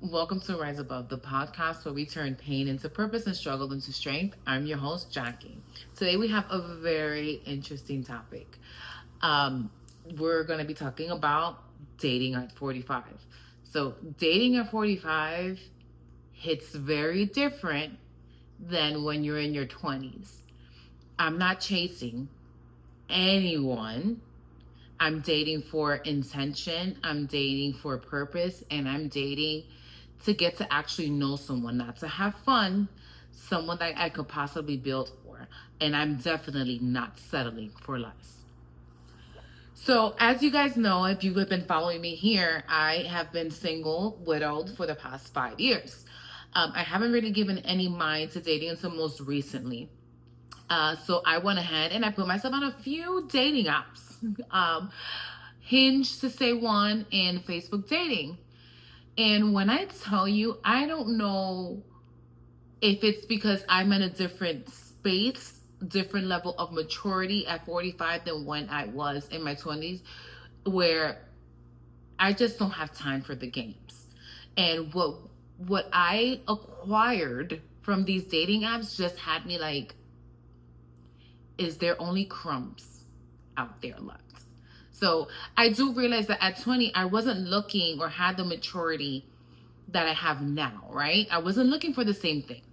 Welcome to Rise Above, the podcast where we turn pain into purpose and struggle into strength. I'm your host, Jackie. Today we have a very interesting topic. Um, we're going to be talking about dating at 45. So, dating at 45 hits very different than when you're in your 20s. I'm not chasing anyone. I'm dating for intention, I'm dating for purpose, and I'm dating to get to actually know someone, not to have fun, someone that I could possibly build for. And I'm definitely not settling for less. So, as you guys know, if you have been following me here, I have been single, widowed for the past 5 years. I haven't really given any mind to dating until most recently. So I went ahead and I put myself on a few dating apps. Hinge to say one, and Facebook dating. And when I tell you, I don't know if it's because I'm in a different space, different level of maturity at 45 than when I was in my 20s, where I just don't have time for the games. And what I acquired from these dating apps just had me like, is there only crumbs out there left? So I do realize that at 20, I wasn't looking or had the maturity that I have now, right? I wasn't looking for the same thing.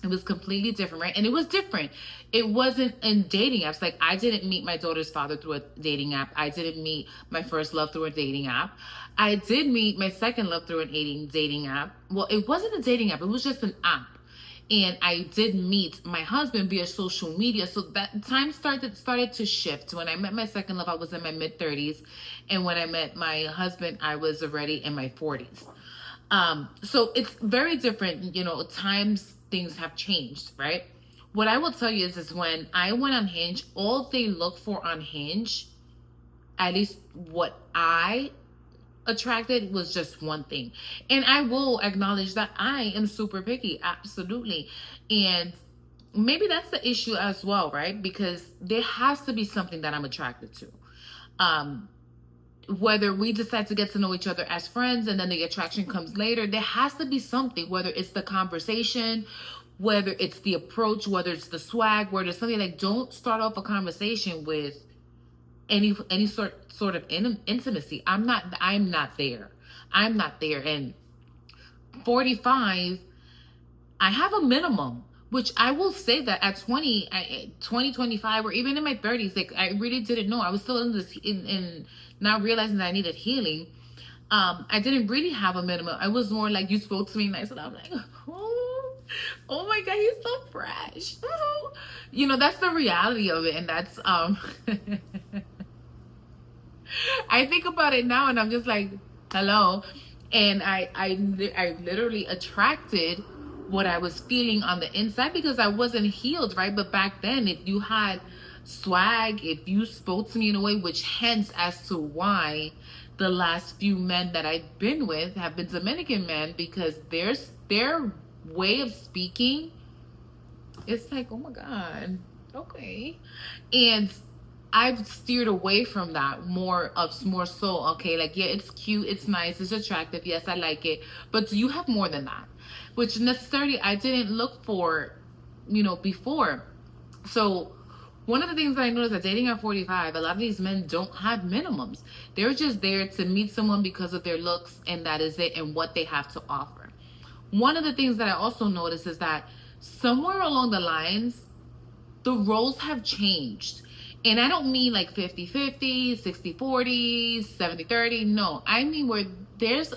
It was completely different, right? And it was different. It wasn't in dating apps. Like, I didn't meet my daughter's father through a dating app. I didn't meet my first love through a dating app. I did meet my second love through an dating app. Well, it wasn't a dating app. It was just an app. And I did meet my husband via social media. So that time started to shift. When I met my second love, I was in my mid-30s. And when I met my husband, I was already in my 40s. So it's very different. Times, things have changed, right? What I will tell you is when I went on Hinge, all they look for on Hinge, at least what I attracted, was just one thing. And I will acknowledge that I am super picky, absolutely. And maybe that's the issue as well, right? Because there has to be something that I'm attracted to. Whether we decide to get to know each other as friends and then the attraction comes later, there has to be something, whether it's the conversation, whether it's the approach, whether it's the swag, whether it's something. Like, don't start off a conversation with any sort of intimacy. I'm not there. I'm not there. And 45, I have a minimum, which I will say that at 20, 25, or even in my 30s, like, I really didn't know. I was still in not realizing that I needed healing. I didn't really have a minimum. I was more like, you spoke to me nice, and I'm like, oh my God, he's so fresh. That's the reality of it. And that's, I think about it now and I'm just like, hello. And I literally attracted what I was feeling on the inside because I wasn't healed, right? But back then, if you had swag, if you spoke to me in a way, which hence as to why the last few men that I've been with have been Dominican men, because their way of speaking, it's like, oh my God, okay. And I've steered away from that more so, okay, like, yeah, it's cute, it's nice, it's attractive, yes, I like it, but do you have more than that? Which necessarily I didn't look for, before. So one of the things that I noticed that dating at 45, a lot of these men don't have minimums. They're just there to meet someone because of their looks, and that is it, and what they have to offer. One of the things that I also noticed is that somewhere along the lines, the roles have changed. And I don't mean like 50-50, 60-40, 70-30. No, I mean where there's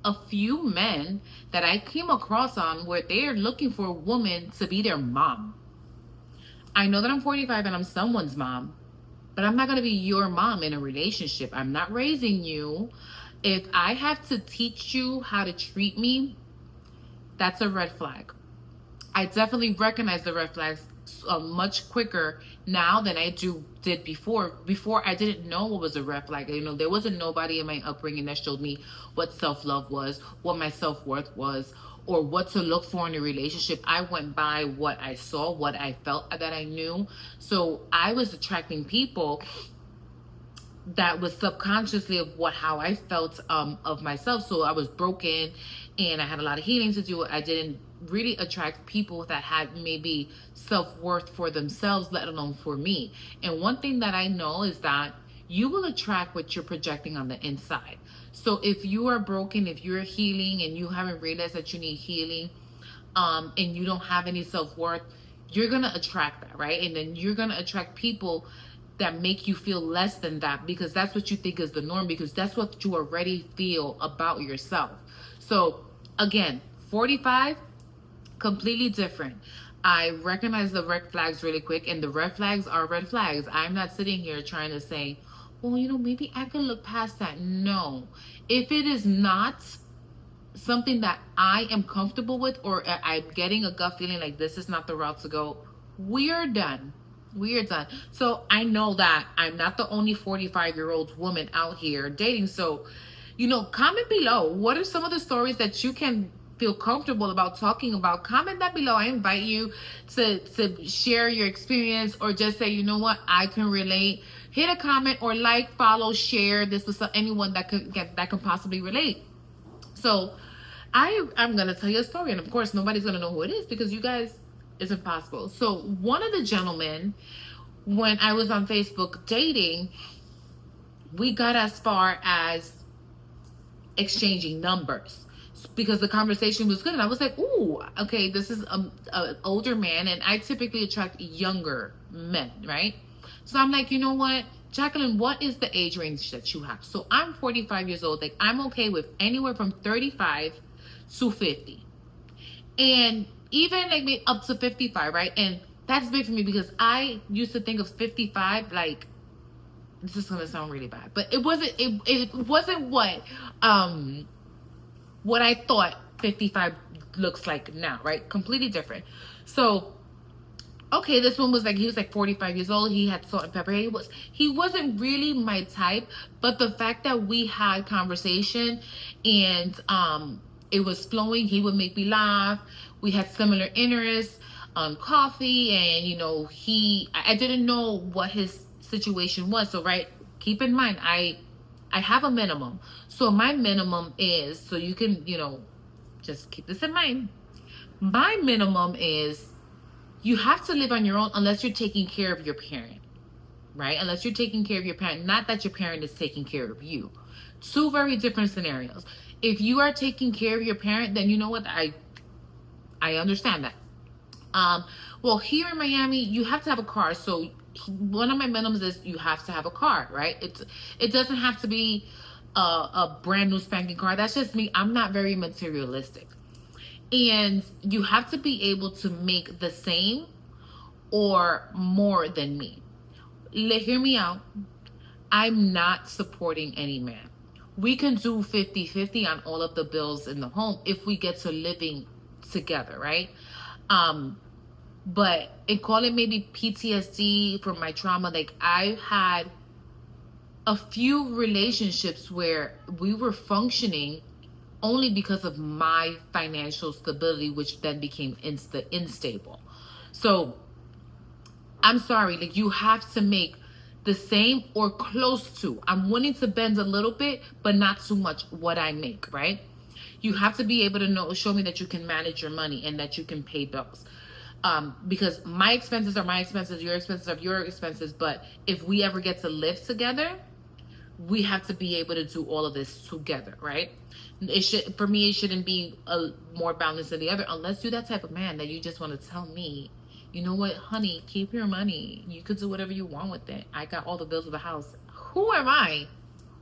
a few men that I came across on where they're looking for a woman to be their mom. I know that I'm 45 and I'm someone's mom, but I'm not going to be your mom in a relationship. I'm not raising you. If I have to teach you how to treat me, that's a red flag. I definitely recognize the red flags much quicker now than I did before. Before, I didn't know what was a red flag. There wasn't nobody in my upbringing that showed me what self-love was, what my self-worth was, or what to look for in a relationship. I went by what I saw, what I felt that I knew. So I was attracting people that was subconsciously of how I felt of myself. So I was broken and I had a lot of healing to do. I didn't really attract people that had maybe self-worth for themselves, let alone for me. And one thing that I know is that you will attract what you're projecting on the inside. So if you are broken, if you're healing and you haven't realized that you need healing, and you don't have any self-worth, you're gonna attract that, right? And then you're gonna attract people that make you feel less than that, because that's what you think is the norm, because that's what you already feel about yourself. So again, 45, completely different. I recognize the red flags really quick, and the red flags are red flags. I'm not sitting here trying to say, well, maybe I can look past that. No. If it is not something that I am comfortable with, or I'm getting a gut feeling like this is not the route to go, we are done. We are done. So I know that I'm not the only 45-year-old woman out here dating. So, comment below. What are some of the stories that you can feel comfortable about talking about? Comment that below. I invite you to share your experience, or just say, you know what, I can relate. Hit a comment or like, follow, share this with anyone that can possibly relate. So I'm going to tell you a story. And of course, nobody's going to know who it is, because you guys, it's impossible. So one of the gentlemen, when I was on Facebook dating, we got as far as exchanging numbers, because the conversation was good. And I was like, ooh, okay, this is an older man. And I typically attract younger men, right? So I'm like, you know what, Jacqueline, what is the age range that you have? So I'm 45 years old. Like, I'm okay with anywhere from 35 to 50. And even like maybe up to 55, right? And that's big for me, because I used to think of 55 like, this is gonna sound really bad, but it wasn't what I thought 55 looks like now, right? Completely different. So okay, this one was like, he was like 45 years old. He had salt and pepper. He wasn't really my type, but the fact that we had conversation and it was flowing, he would make me laugh. We had similar interests on coffee, and I didn't know what his situation was. So right, keep in mind, I have a minimum. So my minimum is, so you can, just keep this in mind. My minimum is, you have to live on your own unless you're taking care of your parent, right? Unless you're taking care of your parent, not that your parent is taking care of you. Two very different scenarios. If you are taking care of your parent, then you know what, I understand that. Well, here in Miami, you have to have a car. So one of my minimums is you have to have a car, right? It doesn't have to be a brand new spanking car. That's just me. I'm not very materialistic. And you have to be able to make the same or more than me. Hear me out. I'm not supporting any man. We can do 50-50 on all of the bills in the home if we get to living together, right? But call it maybe PTSD from my trauma. Like, I've had a few relationships where we were functioning only because of my financial stability, which then became unstable. So I'm sorry, like, you have to make the same or close to. I'm willing to bend a little bit, but not too much what I make, right? You have to be able to show me that you can manage your money and that you can pay bills. Because my expenses are my expenses, your expenses are your expenses. But if we ever get to live together, we have to be able to do all of this together, right? For me, it shouldn't be more balanced than the other, unless you're that type of man that you just want to tell me, you know what, honey, keep your money. You could do whatever you want with it. I got all the bills of the house. Who am I?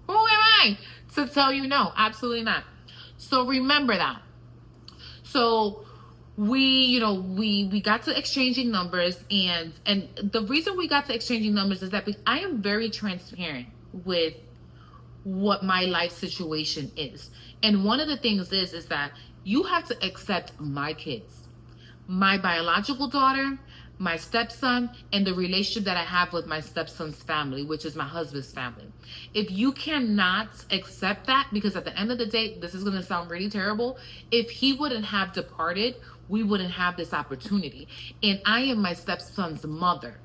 Who am I to tell you no? Absolutely not. So remember that. So we got to exchanging numbers, and the reason we got to exchanging numbers is that I am very transparent with what my life situation is. And one of the things is that you have to accept my kids, my biological daughter, my stepson, and the relationship that I have with my stepson's family, which is my husband's family. If you cannot accept that, because at the end of the day, this is going to sound really terrible, if he wouldn't have departed, we wouldn't have this opportunity. And I am my stepson's mother.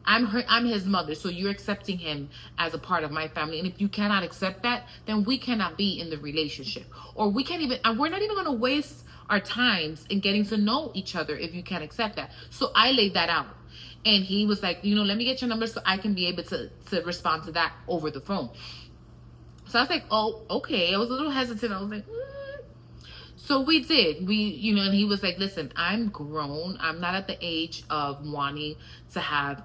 I'm his mother, so you're accepting him as a part of my family. And if you cannot accept that, then we cannot be in the relationship. Or we can't even, and we're not even going to waste our times in getting to know each other if you can't accept that. So I laid that out. And he was like, let me get your number so I can be able to respond to that over the phone. So I was like, oh, okay. I was a little hesitant. I was like, So we did. And he was like, listen, I'm grown. I'm not at the age of wanting to have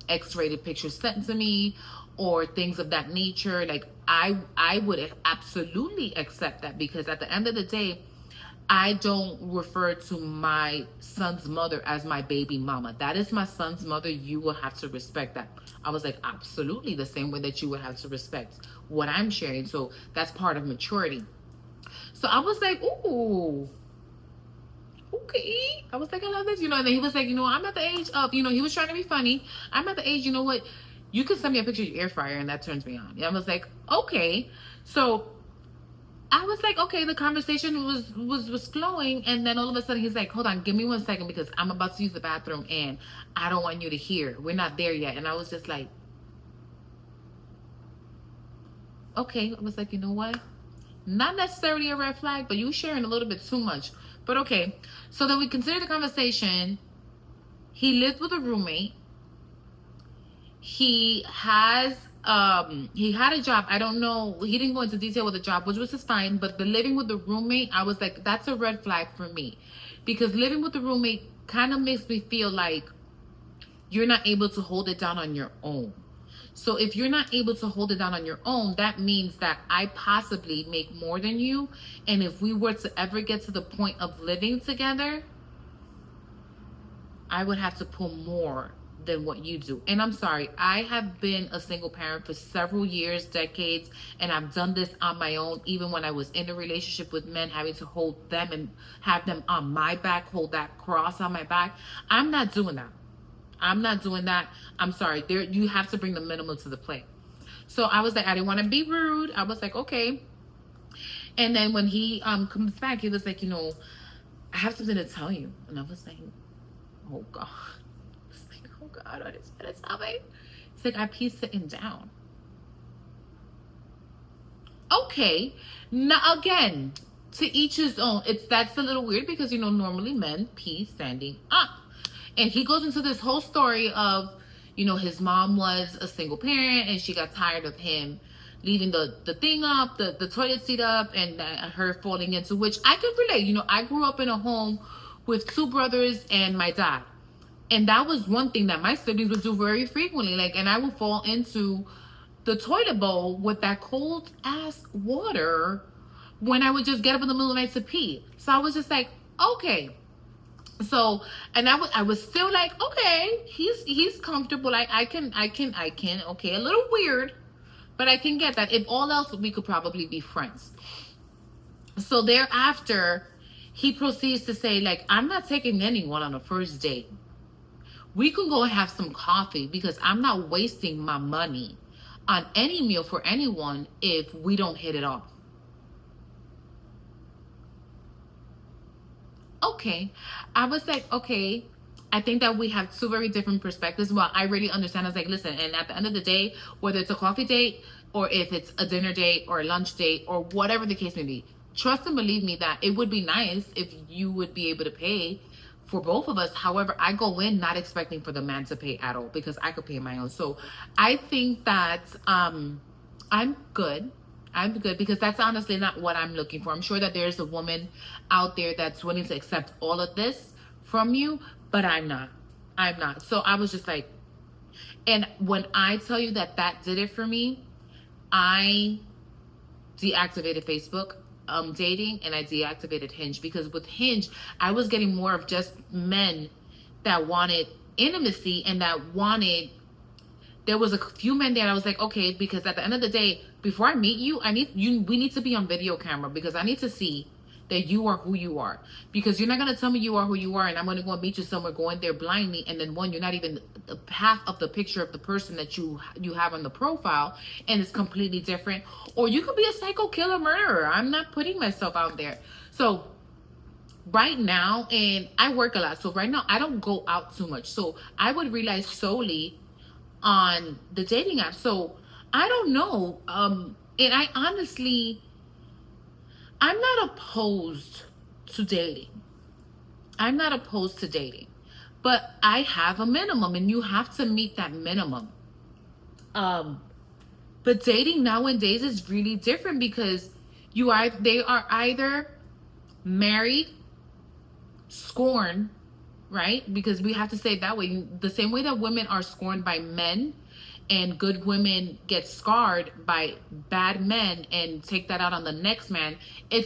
X-rated pictures sent to me or things of that nature. Like, I would absolutely accept that, because at the end of the day, I don't refer to my son's mother as my baby mama. That is my son's mother. You will have to respect that. I was like, absolutely, the same way that you would have to respect what I'm sharing. So that's part of maturity. So I was like, ooh, okay. I was like, I love this, and then he was like, I'm at the age of, he was trying to be funny. I'm at the age, you know what? You can send me a picture of your air fryer and that turns me on. I was like, okay. So I was like, okay, the conversation was flowing. And then all of a sudden he's like, hold on, give me 1 second, because I'm about to use the bathroom and I don't want you to hear. We're not there yet. And I was just like, okay. I was like, you know what? Not necessarily a red flag, but you sharing a little bit too much. But okay. So then we continued the conversation. He lived with a roommate. He had a job. I don't know. He didn't go into detail with the job, which was just fine. But the living with the roommate, I was like, that's a red flag for me. Because living with the roommate kind of makes me feel like you're not able to hold it down on your own. So if you're not able to hold it down on your own, that means that I possibly make more than you. And if we were to ever get to the point of living together, I would have to pull more than what you do. And I'm sorry, I have been a single parent for several years, decades, and I've done this on my own, even when I was in a relationship with men, having to hold them and have them on my back, hold that cross on my back. I'm not doing that. I'm not doing that. I'm sorry. You have to bring the minimum to the plate. So I was like, I didn't want to be rude. I was like, okay. And then when he comes back, he was like, I have something to tell you. And I was like, oh God. I was like, oh God, what is going to tell me? It's like, I peed sitting down. Okay. Now again, to each his own. That's a little weird, because normally men pee standing up. And he goes into this whole story of, his mom was a single parent and she got tired of him leaving the thing up, the toilet seat up, and her falling into, which I could relate. I grew up in a home with 2 brothers and my dad. And that was one thing that my siblings would do very frequently. And I would fall into the toilet bowl with that cold ass water when I would just get up in the middle of the night to pee. So I was just like, okay. So, and I was still like, okay, he's comfortable. I can, okay, a little weird, but I can get that. If all else, we could probably be friends. So thereafter, he proceeds to say, I'm not taking anyone on a first date. We can go and have some coffee, because I'm not wasting my money on any meal for anyone if we don't hit it off. Okay. I was like, okay, I think that we have 2 very different perspectives. Well, I really understand. I was like, listen, and at the end of the day, whether it's a coffee date or if it's a dinner date or a lunch date or whatever the case may be, trust and believe me that it would be nice if you would be able to pay for both of us. However, I go in not expecting for the man to pay at all, because I could pay my own. So I think that I'm good. Because that's honestly not what I'm looking for. I'm sure that there's a woman out there that's willing to accept all of this from you, but I'm not. So I was just like, and when I tell you that did it for me, I deactivated Facebook dating, and I deactivated Hinge, because with Hinge, I was getting more of just men that wanted intimacy and that wanted, there was a few men there. I was like, okay, because at the end of the day, before I meet you, we need to be on video camera, because I need to see that you are who you are. Because you're not going to tell me you are who you are, and I'm going to go and meet you somewhere, going there blindly, and then you're not even half of the picture of the person that you have on the profile, and it's completely different. Or you could be a psycho killer murderer. I'm not putting myself out there. So right now, and I work a lot, so right now I don't go out too much. So I would rely solely on the dating app. So I don't know. And I honestly, I'm not opposed to dating. I'm not opposed to dating, but I have a minimum, and you have to meet that minimum. Um, but dating nowadays is really different because they are either married, scorned, right? Because we have to say it that way. The same way that women are scorned by men and good women get scarred by bad men and take that out on the next man,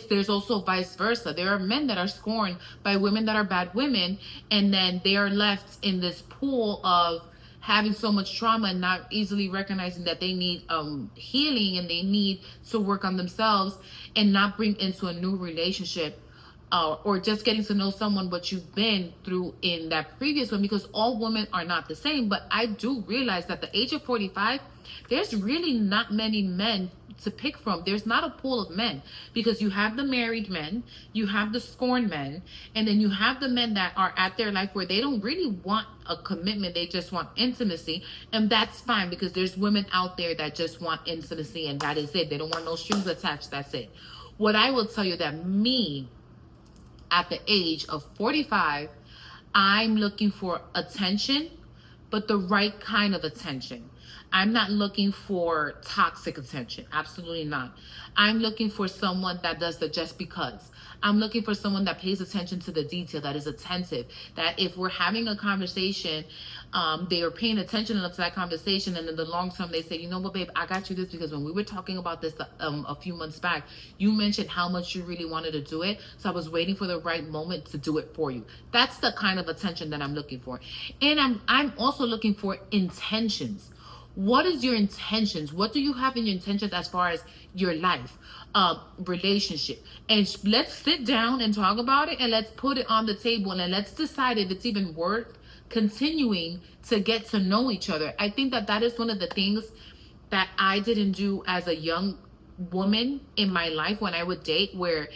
there's also vice versa. There are men that are scorned by women that are bad women, and then they are left in this pool of having so much trauma and not easily recognizing that they need healing, and they need to work on themselves and not bring into a new relationship or just getting to know someone what you've been through in that previous one, because all women are not the same. But I do realize that the age of 45, there's really not many men to pick from. There's not a pool of men, because you have the married men, you have the scorned men, and then you have the men that are at their life where they don't really want a commitment. They just want intimacy, and that's fine, because there's women out there that just want intimacy, and that is it. They don't want no strings attached. That's it. What I will tell you, that me, at the age of 45, I'm looking for attention, but the right kind of attention. I'm not looking for toxic attention. Absolutely not. I'm looking for someone that does the just because. I'm looking for someone that pays attention to the detail, that is attentive, that if we're having a conversation, they are paying attention enough to that conversation, and in the long term they say, you know what, babe, I got you this, because when we were talking about this a few months back, you mentioned how much you really wanted to do it, so I was waiting for the right moment to do it for you. That's the kind of attention that I'm looking for. And I'm also looking for intentions. What is your intentions? What do you have in your intentions as far as your life, relationship? And let's sit down and talk about it, and let's put it on the table, and let's decide if it's even worth continuing to get to know each other. I think that is one of the things that I didn't do as a young woman in my life when I would date, where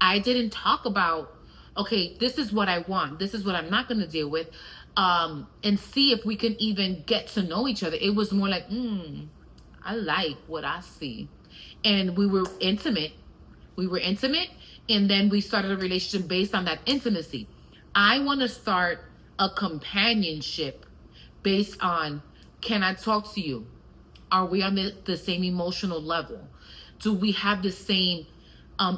I didn't talk about, okay, this is what I want, this is what I'm not going to deal with, and see if we can even get to know each other. It was more like, I like what I see. And we were intimate. And then we started a relationship based on that intimacy. I want to start a companionship based on, can I talk to you? Are we on the same emotional level? Do we have the same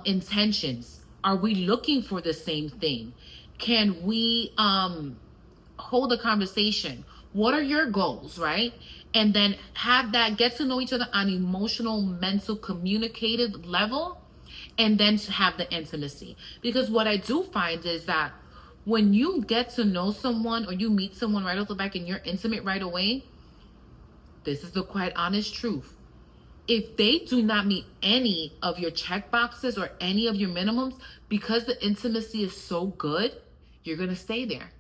intentions? Are we looking for the same thing? Can we hold a conversation? What are your goals, right? And then have that, get to know each other on emotional, mental, communicative level, and then to have the intimacy. Because what I do find is that when you get to know someone, or you meet someone right off the back and you're intimate right away, this is the quite honest truth. If they do not meet any of your check boxes or any of your minimums, because the intimacy is so good, you're going to stay there.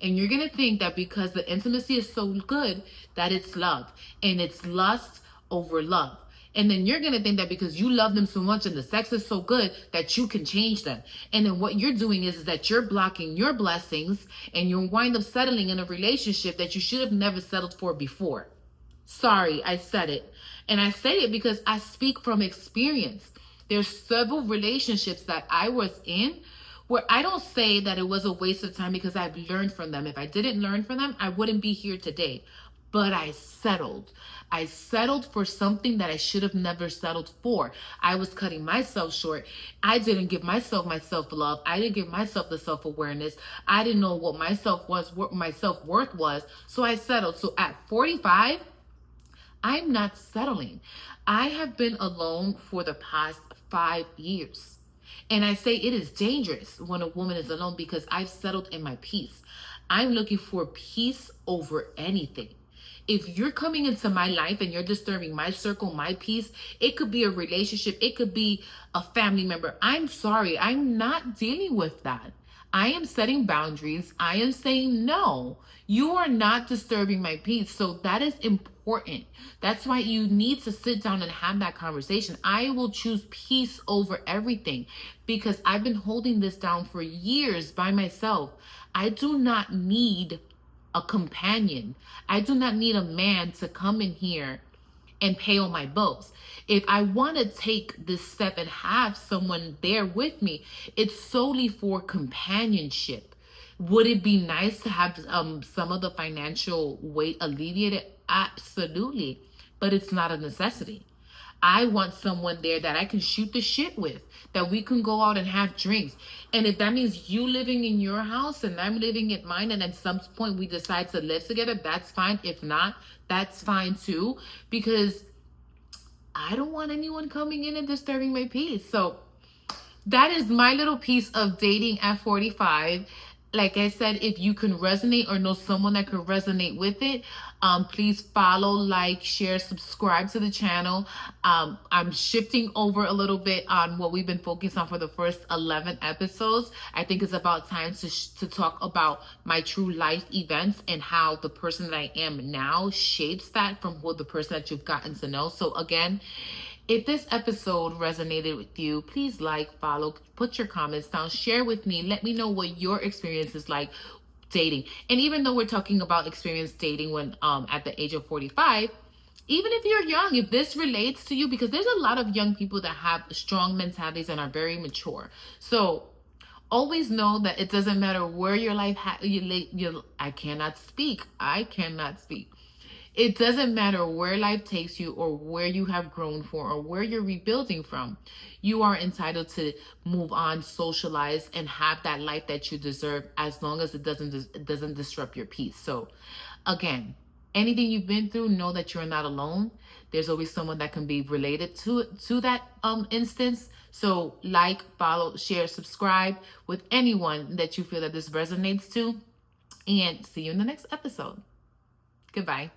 And you're going to think that because the intimacy is so good, that it's love. And it's lust over love. And then you're going to think that because you love them so much and the sex is so good, that you can change them. And then what you're doing is that you're blocking your blessings, and you'll wind up settling in a relationship that you should have never settled for before. Sorry, I said it. And I say it because I speak from experience. There's several relationships that I was in where I don't say that it was a waste of time, because I've learned from them. If I didn't learn from them, I wouldn't be here today. But I settled. I settled for something that I should have never settled for. I was cutting myself short. I didn't give myself my self-love. I didn't give myself the self-awareness. I didn't know what my self-worth was. So I settled. So at 45, I'm not settling. I have been alone for the past 5 years. And I say it is dangerous when a woman is alone, because I've settled in my peace. I'm looking for peace over anything. If you're coming into my life and you're disturbing my circle, my peace, it could be a relationship, it could be a family member. I'm sorry, I'm not dealing with that. I am setting boundaries. I am saying no. You are not disturbing my peace. So that is important. That's why you need to sit down and have that conversation. I will choose peace over everything because I've been holding this down for years by myself. I do not need a companion. I do not need a man to come in here and pay all my bills. If I want to take this step and have someone there with me, it's solely for companionship. Would it be nice to have some of the financial weight alleviated? Absolutely. But it's not a necessity. I want someone there that I can shoot the shit with, that we can go out and have drinks. And if that means you living in your house and I'm living at mine, and at some point we decide to live together, that's fine. If not, that's fine too, because I don't want anyone coming in and disturbing my peace. So that is my little piece of dating at 45. Like I said, if you can resonate or know someone that could resonate with it, please follow, like, share, subscribe to the channel. I'm shifting over a little bit on what we've been focused on for the first 11 episodes. I think it's about time to talk about my true life events and how the person that I am now shapes that from the person that you've gotten to know. So again, if this episode resonated with you, please like, follow, put your comments down, share with me. Let me know what your experience is like dating. And even though we're talking about experience dating when at the age of 45, even if you're young, if this relates to you, because there's a lot of young people that have strong mentalities and are very mature. So always know that it doesn't matter where your life I cannot speak. It doesn't matter where life takes you or where you have grown for or where you're rebuilding from. You are entitled to move on, socialize, and have that life that you deserve as long as it doesn't disrupt your peace. So again, anything you've been through, know that you're not alone. There's always someone that can be related to that instance. So like, follow, share, subscribe with anyone that you feel that this resonates to. And see you in the next episode. Goodbye.